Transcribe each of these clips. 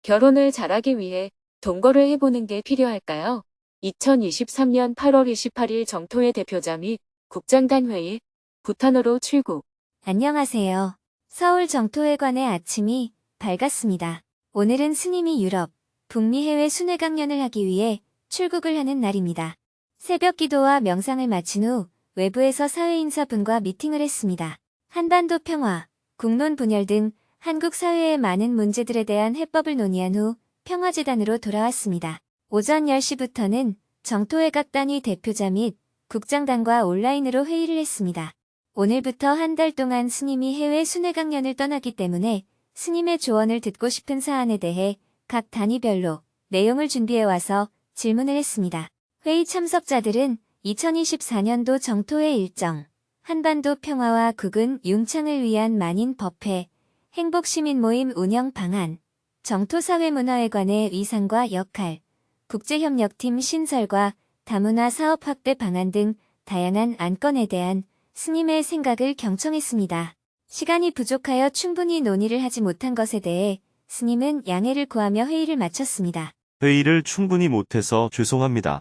결혼을 잘하기 위해 동거를 해보는 게 필요할까요? 2023년 8월 28일 정토회 대표자 및 국장단 회의, 부탄으로 출국. 안녕하세요. 서울 정토회관의 아침이 밝았습니다. 오늘은 스님이 유럽, 북미 해외 순회 강연을 하기 위해 출국을 하는 날입니다. 새벽 기도와 명상을 마친 후 외부에서 사회인사분과 미팅을 했습니다. 한반도 평화, 국론 분열 등 한국 사회의 많은 문제들에 대한 해법을 논의한 후 평화재단으로 돌아왔습니다. 오전 10시부터는 정토회 각 단위 대표자 및 국장단과 온라인으로 회의를 했습니다. 오늘부터 한 달 동안 스님이 해외 순회 강연을 떠나기 때문에 스님의 조언을 듣고 싶은 사안에 대해 각 단위별로 내용을 준비해와서 질문을 했습니다. 회의 참석자들은 2024년도 정토회 일정, 한반도 평화와 국은 융창을 위한 만인 법회, 행복시민 모임 운영 방안, 정토사회문화회관의 위상과 역할, 국제협력팀 신설과 다문화 사업 확대 방안 등 다양한 안건에 대한 스님의 생각을 경청했습니다. 시간이 부족하여 충분히 논의를 하지 못한 것에 대해 스님은 양해를 구하며 회의를 마쳤습니다. 회의를 충분히 못해서 죄송합니다.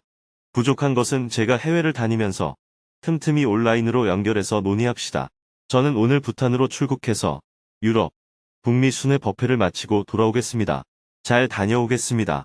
부족한 것은 제가 해외를 다니면서 틈틈이 온라인으로 연결해서 논의합시다. 저는 오늘 부탄으로 출국해서 유럽, 북미 순회 법회를 마치고 돌아오겠습니다. 잘 다녀오겠습니다.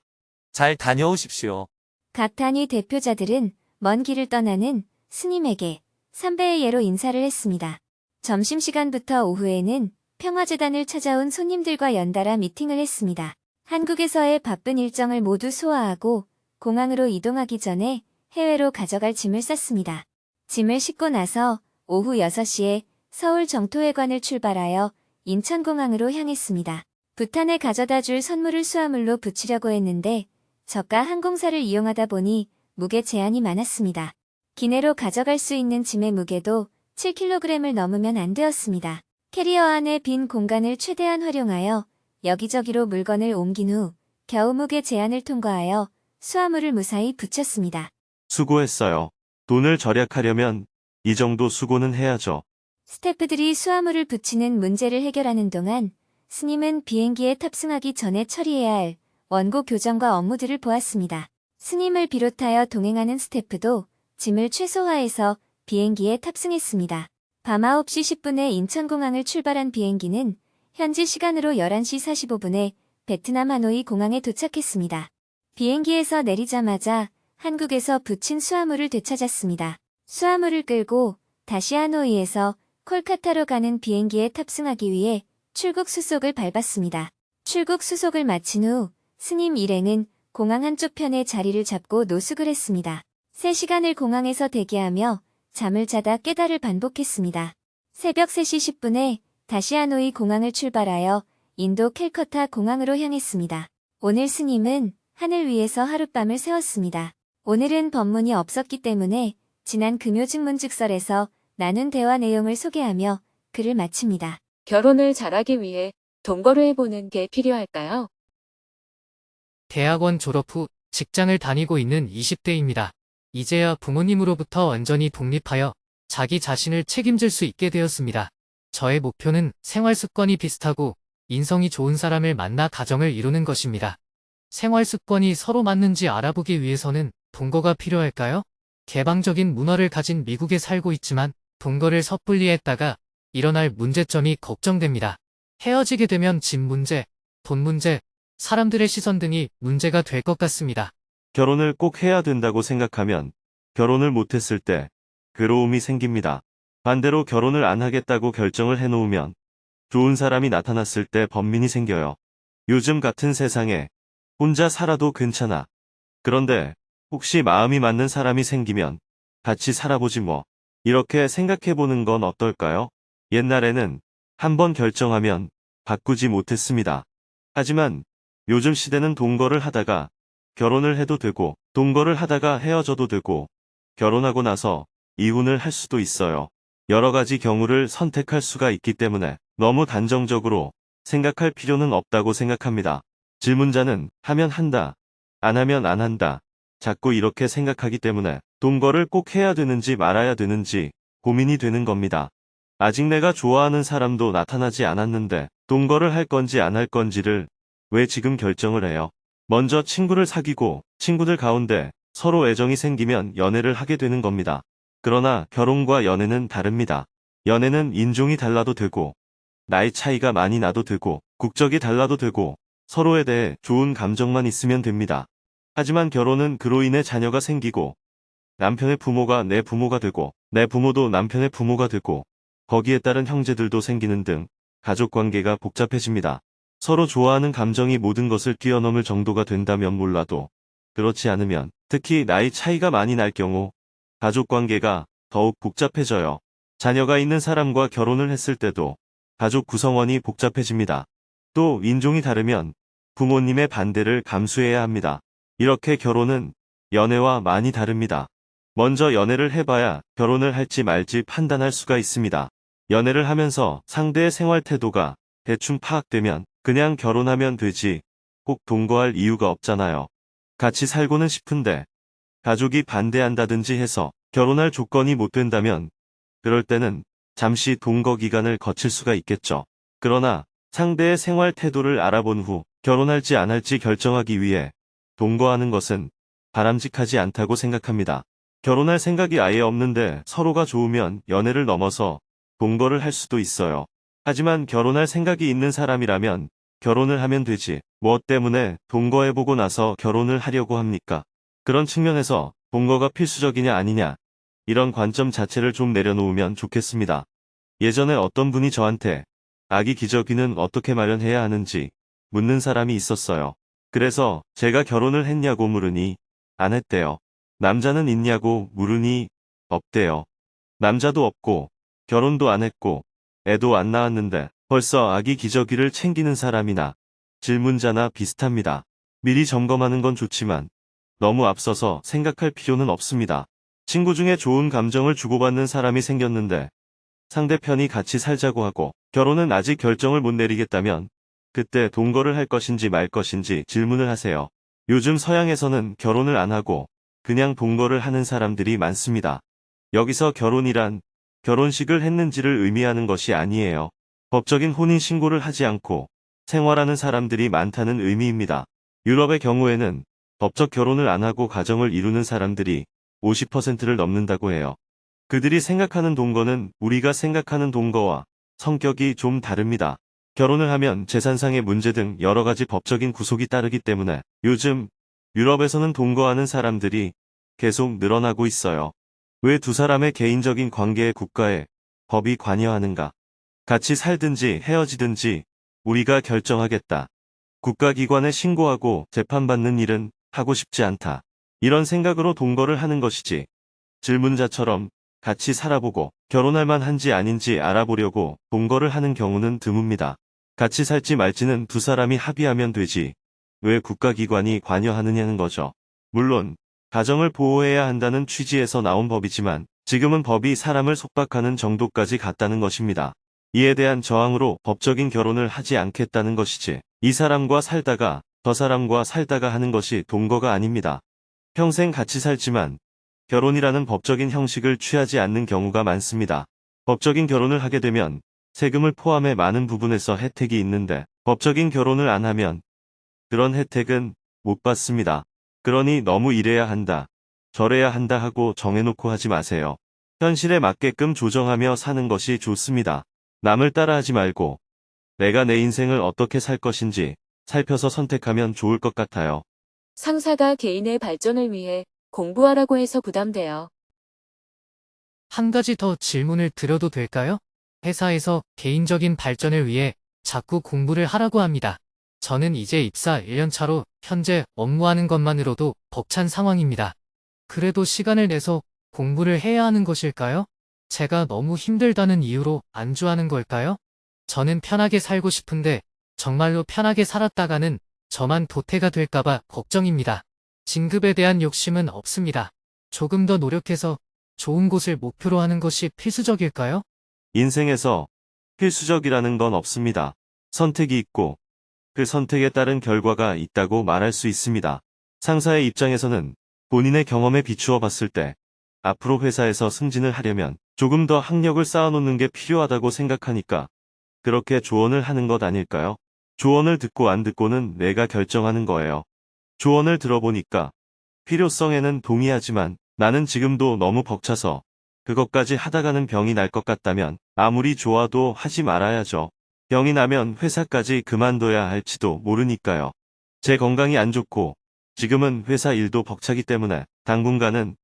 잘 다녀오십시오. 각 단위 대표자들은 먼 길을 떠나는 스님에게 삼배의 예로 인사를 했습니다. 점심시간부터 오후에는 평화재단을 찾아온 손님들과 연달아 미팅을 했습니다. 한국에서의 바쁜 일정을 모두 소화하고 공항으로 이동하기 전에 해외로 가져갈 짐을 쌌습니다. 짐을 싣고 나서 오후 6시에 서울 정토회관을 출발하여 인천공항으로 향했습니다. 부탄에 가져다 줄 선물을 수화물로 붙이려고 했는데 저가 항공사를 이용하다 보니 무게 제한이 많았습니다. 기내로 가져갈 수 있는 짐의 무게도 7kg을 넘으면 안 되었습니다. 캐리어 안의 빈 공간을 최대한 활용하여 여기저기로 물건을 옮긴 후 겨우 무게 제한을 통과하여 수화물을 무사히 붙였습니다. 수고했어요. 돈을 절약하려면 이 정도 수고는 해야죠. 스태프들이 수화물을 붙이는 문제를 해결하는 동안 스님은 비행기에 탑승하기 전에 처리해야 할 원고 교정과 업무들을 보았습니다. 스님을 비롯하여 동행하는 스태프도 짐을 최소화해서 비행기에 탑승했습니다. 밤 9시 10분에 인천공항을 출발한 비행기는 현지 시간으로 11시 45분에 베트남 하노이 공항에 도착했습니다. 비행기에서 내리자마자 한국에서 붙인 수화물을 되찾았습니다. 수화물을 끌고 다시 하노이에서 콜카타로 가는 비행기에 탑승하기 위해 출국 수속을 밟았습니다. 출국 수속을 마친 후 스님 일행은 공항 한쪽 편에 자리를 잡고 노숙을 했습니다. 3시간을 공항에서 대기하며 잠을 자다 깨달을 반복했습니다. 새벽 3시 10분에 다시 하노이 공항을 출발하여 인도 캘커타 공항으로 향했습니다. 오늘 스님은 하늘 위에서 하룻밤을 새웠습니다. 오늘은 법문이 없었기 때문에 지난 금요 증문즉설에서 나눈 대화 내용을 소개하며 글을 마칩니다. 결혼을 잘하기 위해 동거를 해보는 게 필요할까요? 대학원 졸업 후 직장을 다니고 있는 20대입니다. 이제야 부모님으로부터 완전히 독립하여 자기 자신을 책임질 수 있게 되었습니다. 저의 목표는 생활 습관이 비슷하고 인성이 좋은 사람을 만나 가정을 이루는 것입니다. 생활 습관이 서로 맞는지 알아보기 위해서는 동거가 필요할까요? 개방적인 문화를 가진 미국에 살고 있지만 동거를 섣불리 했다가 일어날 문제점이 걱정됩니다. 헤어지게 되면 집 문제, 돈 문제, 사람들의 시선 등이 문제가 될 것 같습니다. 결혼을 꼭 해야 된다고 생각하면 결혼을 못했을 때 괴로움이 생깁니다. 반대로 결혼을 안 하겠다고 결정을 해놓으면 좋은 사람이 나타났을 때 번민이 생겨요. 요즘 같은 세상에 혼자 살아도 괜찮아. 그런데 혹시 마음이 맞는 사람이 생기면 같이 살아보지 뭐. 이렇게 생각해보는 건 어떨까요? 옛날에는 한번 결정하면 바꾸지 못했습니다. 하지만 요즘 시대는 동거를 하다가 결혼을 해도 되고 동거를 하다가 헤어져도 되고 결혼하고 나서 이혼을 할 수도 있어요. 여러 가지 경우를 선택할 수가 있기 때문에 너무 단정적으로 생각할 필요는 없다고 생각합니다. 질문자는 하면 한다, 안 하면 안 한다. 자꾸 이렇게 생각하기 때문에 동거를 꼭 해야 되는지 말아야 되는지 고민이 되는 겁니다. 아직 내가 좋아하는 사람도 나타나지 않았는데 동거를 할 건지 안 할 건지를 왜 지금 결정을 해요? 먼저 친구를 사귀고 친구들 가운데 서로 애정이 생기면 연애를 하게 되는 겁니다. 그러나 결혼과 연애는 다릅니다. 연애는 인종이 달라도 되고 나이 차이가 많이 나도 되고 국적이 달라도 되고 서로에 대해 좋은 감정만 있으면 됩니다. 하지만 결혼은 그로 인해 자녀가 생기고 남편의 부모가 내 부모가 되고 내 부모도 남편의 부모가 되고 거기에 따른 형제들도 생기는 등 가족 관계가 복잡해집니다. 서로 좋아하는 감정이 모든 것을 뛰어넘을 정도가 된다면 몰라도 그렇지 않으면 특히 나이 차이가 많이 날 경우 가족 관계가 더욱 복잡해져요. 자녀가 있는 사람과 결혼을 했을 때도 가족 구성원이 복잡해집니다. 또 인종이 다르면 부모님의 반대를 감수해야 합니다. 이렇게 결혼은 연애와 많이 다릅니다. 먼저 연애를 해봐야 결혼을 할지 말지 판단할 수가 있습니다. 연애를 하면서 상대의 생활 태도가 대충 파악되면 그냥 결혼하면 되지 꼭 동거할 이유가 없잖아요. 같이 살고는 싶은데 가족이 반대한다든지 해서 결혼할 조건이 못 된다면 그럴 때는 잠시 동거 기간을 거칠 수가 있겠죠. 그러나 상대의 생활 태도를 알아본 후 결혼할지 안 할지 결정하기 위해 동거하는 것은 바람직하지 않다고 생각합니다. 결혼할 생각이 아예 없는데 서로가 좋으면 연애를 넘어서 동거를 할 수도 있어요. 하지만 결혼할 생각이 있는 사람이라면 결혼을 하면 되지. 뭐 때문에 동거해보고 나서 결혼을 하려고 합니까? 그런 측면에서 동거가 필수적이냐 아니냐 이런 관점 자체를 좀 내려놓으면 좋겠습니다. 예전에 어떤 분이 저한테 아기 기저귀는 어떻게 마련해야 하는지 묻는 사람이 있었어요. 그래서 제가 결혼을 했냐고 물으니 안 했대요. 남자는 있냐고 물으니 없대요. 남자도 없고 결혼도 안 했고 애도 안 낳았는데 벌써 아기 기저귀를 챙기는 사람이나 질문자나 비슷합니다. 미리 점검하는 건 좋지만 너무 앞서서 생각할 필요는 없습니다. 친구 중에 좋은 감정을 주고받는 사람이 생겼는데 상대편이 같이 살자고 하고 결혼은 아직 결정을 못 내리겠다면 그때 동거를 할 것인지 말 것인지 질문을 하세요. 요즘 서양에서는 결혼을 안 하고 그냥 동거를 하는 사람들이 많습니다. 여기서 결혼이란 결혼식을 했는지를 의미하는 것이 아니에요. 법적인 혼인 신고를 하지 않고 생활하는 사람들이 많다는 의미입니다. 유럽의 경우에는 법적 결혼을 안 하고 가정을 이루는 사람들이 50%를 넘는다고 해요. 그들이 생각하는 동거는 우리가 생각하는 동거와 성격이 좀 다릅니다. 결혼을 하면 재산상의 문제 등 여러 가지 법적인 구속이 따르기 때문에 요즘 유럽에서는 동거하는 사람들이 계속 늘어나고 있어요. 왜 두 사람의 개인적인 관계에 국가에 법이 관여하는가? 같이 살든지 헤어지든지 우리가 결정하겠다. 국가기관에 신고하고 재판받는 일은 하고 싶지 않다. 이런 생각으로 동거를 하는 것이지. 질문자처럼 같이 살아보고 결혼할 만한지 아닌지 알아보려고 동거를 하는 경우는 드뭅니다. 같이 살지 말지는 두 사람이 합의하면 되지. 왜 국가기관이 관여하느냐는 거죠. 물론 가정을 보호해야 한다는 취지에서 나온 법이지만 지금은 법이 사람을 속박하는 정도까지 갔다는 것입니다. 이에 대한 저항으로 법적인 결혼을 하지 않겠다는 것이지. 이 사람과 살다가 저 사람과 살다가 하는 것이 동거가 아닙니다. 평생 같이 살지만 결혼이라는 법적인 형식을 취하지 않는 경우가 많습니다. 법적인 결혼을 하게 되면 세금을 포함해 많은 부분에서 혜택이 있는데 법적인 결혼을 안 하면 그런 혜택은 못 받습니다. 그러니 너무 이래야 한다, 저래야 한다 하고 정해놓고 하지 마세요. 현실에 맞게끔 조정하며 사는 것이 좋습니다. 남을 따라하지 말고 내가 내 인생을 어떻게 살 것인지 살펴서 선택하면 좋을 것 같아요. 상사가 개인의 발전을 위해 공부하라고 해서 부담돼요. 한 가지 더 질문을 드려도 될까요? 회사에서 개인적인 발전을 위해 자꾸 공부를 하라고 합니다. 저는 이제 입사 1년 차로 현재 업무하는 것만으로도 벅찬 상황입니다. 그래도 시간을 내서 공부를 해야 하는 것일까요? 제가 너무 힘들다는 이유로 안주하는 걸까요? 저는 편하게 살고 싶은데 정말로 편하게 살았다가는 저만 도태가 될까봐 걱정입니다. 진급에 대한 욕심은 없습니다. 조금 더 노력해서 좋은 곳을 목표로 하는 것이 필수적일까요? 인생에서 필수적이라는 건 없습니다. 선택이 있고 그 선택에 따른 결과가 있다고 말할 수 있습니다. 상사의 입장에서는 본인의 경험에 비추어 봤을 때 앞으로 회사에서 승진을 하려면 조금 더 학력을 쌓아놓는 게 필요하다고 생각하니까 그렇게 조언을 하는 것 아닐까요? 조언을 듣고 안 듣고는 내가 결정하는 거예요. 조언을 들어보니까 필요성에는 동의하지만 나는 지금도 너무 벅차서 그것까지 하다가는 병이 날 것 같다면 아무리 좋아도 하지 말아야죠. 병이 나면 회사까지 그만둬야 할지도 모르니까요. 제 건강이 안 좋고 지금은 회사 일도 벅차기 때문에 당분간은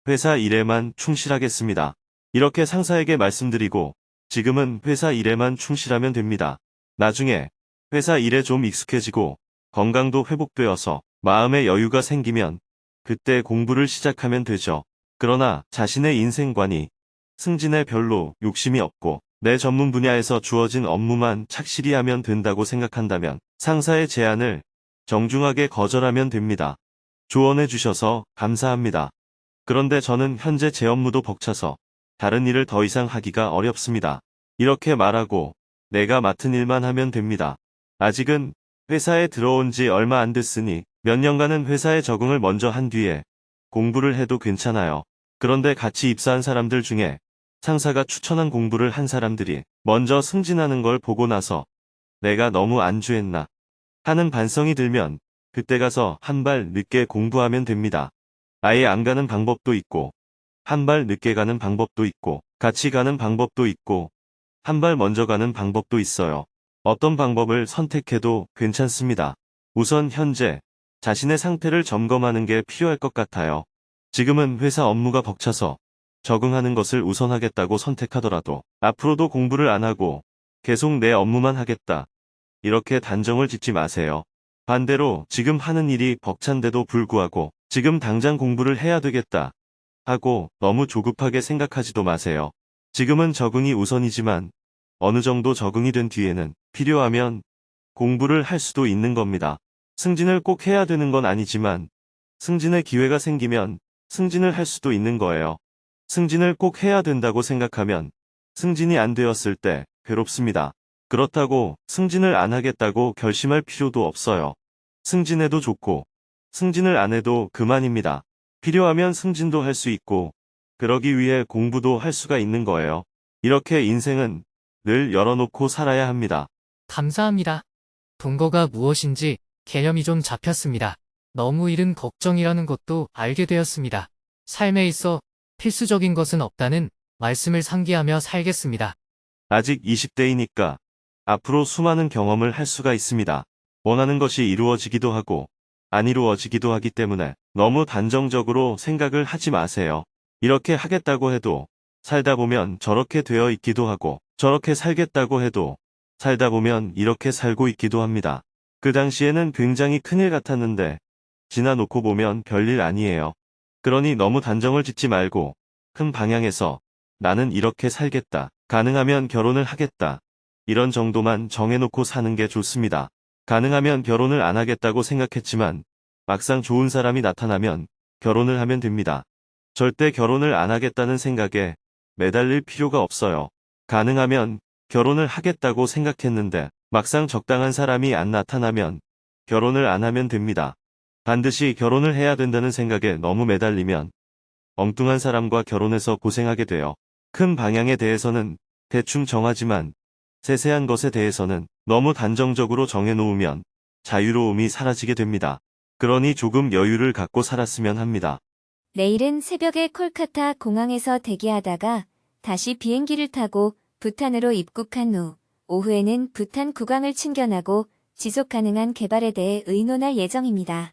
회사 일에만 충실하겠습니다. 이렇게 상사에게 말씀드리고 지금은 회사 일에만 충실하면 됩니다. 나중에 회사 일에 좀 익숙해지고 건강도 회복되어서 마음의 여유가 생기면 그때 공부를 시작하면 되죠. 그러나 자신의 인생관이 승진에 별로 욕심이 없고 내 전문 분야에서 주어진 업무만 착실히 하면 된다고 생각한다면 상사의 제안을 정중하게 거절하면 됩니다. 조언해 주셔서 감사합니다. 그런데 저는 현재 제 업무도 벅차서 다른 일을 더 이상 하기가 어렵습니다. 이렇게 말하고 내가 맡은 일만 하면 됩니다. 아직은 회사에 들어온 지 얼마 안 됐으니 몇 년간은 회사에 적응을 먼저 한 뒤에 공부를 해도 괜찮아요. 그런데 같이 입사한 사람들 중에 상사가 추천한 공부를 한 사람들이 먼저 승진하는 걸 보고 나서 내가 너무 안주했나 하는 반성이 들면 그때 가서 한 발 늦게 공부하면 됩니다. 아예 안 가는 방법도 있고 한 발 늦게 가는 방법도 있고 같이 가는 방법도 있고 한 발 먼저 가는 방법도 있어요. 어떤 방법을 선택해도 괜찮습니다. 우선 현재 자신의 상태를 점검하는 게 필요할 것 같아요. 지금은 회사 업무가 벅차서 적응하는 것을 우선하겠다고 선택하더라도 앞으로도 공부를 안 하고 계속 내 업무만 하겠다. 이렇게 단정을 짓지 마세요. 반대로 지금 하는 일이 벅찬데도 불구하고 지금 당장 공부를 해야 되겠다 하고 너무 조급하게 생각하지도 마세요. 지금은 적응이 우선이지만 어느 정도 적응이 된 뒤에는 필요하면 공부를 할 수도 있는 겁니다. 승진을 꼭 해야 되는 건 아니지만 승진의 기회가 생기면 승진을 할 수도 있는 거예요. 승진을 꼭 해야 된다고 생각하면 승진이 안 되었을 때 괴롭습니다. 그렇다고 승진을 안 하겠다고 결심할 필요도 없어요. 승진해도 좋고 승진을 안 해도 그만입니다. 필요하면 승진도 할 수 있고 그러기 위해 공부도 할 수가 있는 거예요. 이렇게 인생은 늘 열어놓고 살아야 합니다. 감사합니다. 동거가 무엇인지 개념이 좀 잡혔습니다. 너무 일은 걱정이라는 것도 알게 되었습니다. 삶에 있어 필수적인 것은 없다는 말씀을 상기하며 살겠습니다. 아직 20대이니까 앞으로 수많은 경험을 할 수가 있습니다. 원하는 것이 이루어지기도 하고 안 이루어지기도 하기 때문에 너무 단정적으로 생각을 하지 마세요. 이렇게 하겠다고 해도 살다 보면 저렇게 되어 있기도 하고 저렇게 살겠다고 해도 살다 보면 이렇게 살고 있기도 합니다. 그 당시에는 굉장히 큰일 같았는데 지나놓고 보면 별일 아니에요. 그러니 너무 단정을 짓지 말고 큰 방향에서 나는 이렇게 살겠다. 가능하면 결혼을 하겠다. 이런 정도만 정해놓고 사는 게 좋습니다. 가능하면 결혼을 안 하겠다고 생각했지만 막상 좋은 사람이 나타나면 결혼을 하면 됩니다. 절대 결혼을 안 하겠다는 생각에 매달릴 필요가 없어요. 가능하면 결혼을 하겠다고 생각했는데 막상 적당한 사람이 안 나타나면 결혼을 안 하면 됩니다. 반드시 결혼을 해야 된다는 생각에 너무 매달리면 엉뚱한 사람과 결혼해서 고생하게 돼요. 큰 방향에 대해서는 대충 정하지만 세세한 것에 대해서는 너무 단정적으로 정해놓으면 자유로움이 사라지게 됩니다. 그러니 조금 여유를 갖고 살았으면 합니다. 내일은 새벽에 콜카타 공항에서 대기하다가 다시 비행기를 타고 부탄으로 입국한 후 오후에는 부탄 국왕을 친견하고 지속 가능한 개발에 대해 의논할 예정입니다.